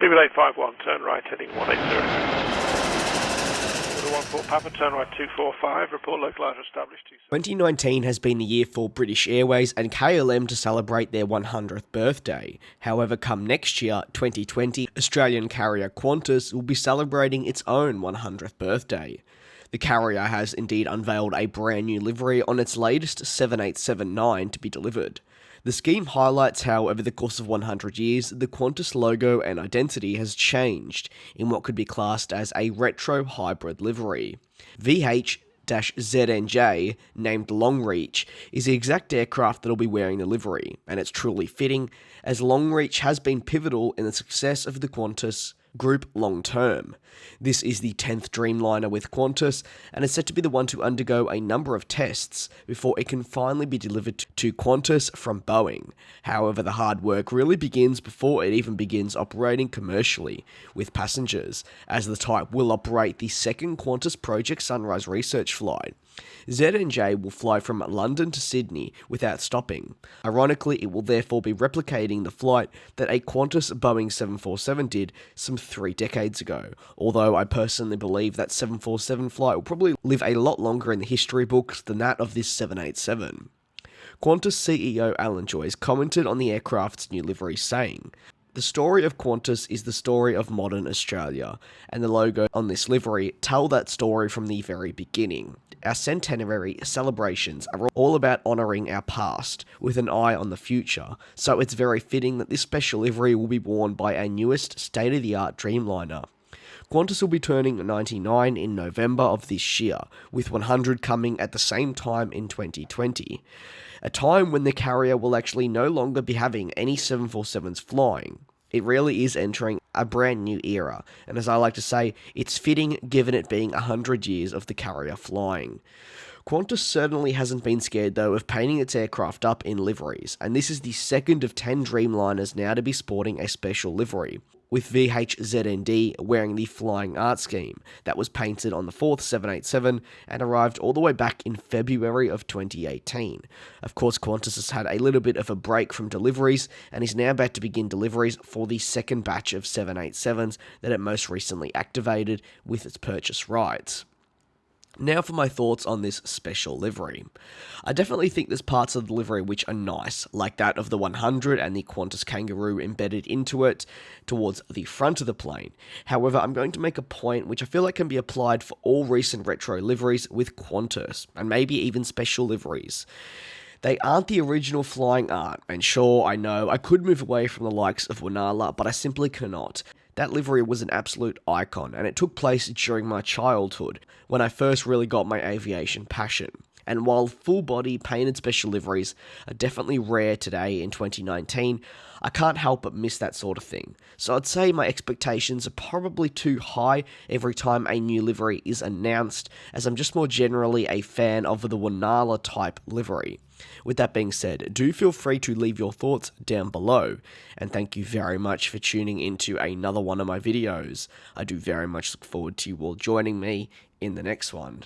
Livery 851, turn right, heading 180. 14 Papa, turn right 245, report localizer established. 2019 has been the year for British Airways and KLM to celebrate their 100th birthday. However, come next year, 2020, Australian carrier Qantas will be celebrating its own 100th birthday. The carrier has indeed unveiled a brand new livery on its latest 787-9 to be delivered. The scheme highlights how, over the course of 100 years, the Qantas logo and identity has changed in what could be classed as a retro hybrid livery. vh-znd, named Longreach, is the exact aircraft that will be wearing the livery, and it's truly fitting, as Longreach has been pivotal in the success of the Qantas Group long term. This is the 10th Dreamliner with Qantas, and is set to be the one to undergo a number of tests before it can finally be delivered to Qantas from Boeing. However, the hard work really begins before it even begins operating commercially with passengers, as the type will operate the second Qantas Project Sunrise research flight. ZNJ will fly from London to Sydney without stopping. Ironically, it will therefore be replicating the flight that a Qantas Boeing 747 did some 3 decades ago, although I personally believe that 747 flight will probably live a lot longer in the history books than that of this 787. Qantas CEO Alan Joyce commented on the aircraft's new livery, saying, "The story of Qantas is the story of modern Australia, and the logo on this livery tell that story from the very beginning. Our centenary celebrations are all about honouring our past, with an eye on the future, so it's very fitting that this special livery will be worn by our newest state-of-the-art Dreamliner." Qantas will be turning 99 in November of this year, with 100 coming at the same time in 2020. A time when the carrier will actually no longer be having any 747s flying. It really is entering a brand new era, and as I like to say, it's fitting given it being 100 years of the carrier flying. Qantas certainly hasn't been scared though of painting its aircraft up in liveries, and this is the second of 10 Dreamliners now to be sporting a special livery, with vh-znd wearing the Flying Art scheme that was painted on the 4th 787 and arrived all the way back in February of 2018. Of course, Qantas has had a little bit of a break from deliveries and is now about to begin deliveries for the second batch of 787s that it most recently activated with its purchase rights. Now for my thoughts on this special livery. I definitely think there's parts of the livery which are nice, like that of the 100 and the Qantas kangaroo embedded into it towards the front of the plane. However, I'm going to make a point which I feel like can be applied for all recent retro liveries with Qantas, and maybe even special liveries. They aren't the original Flying Art, and sure, I know, I could move away from the likes of Wonala, but I simply cannot. That livery was an absolute icon, and it took place during my childhood, when I first really got my aviation passion. And while full-body painted special liveries are definitely rare today in 2019, I can't help but miss that sort of thing. So I'd say my expectations are probably too high every time a new livery is announced, as I'm just more generally a fan of the Wonala type livery. With that being said, do feel free to leave your thoughts down below, and thank you very much for tuning into another one of my videos. I do very much look forward to you all joining me in the next one.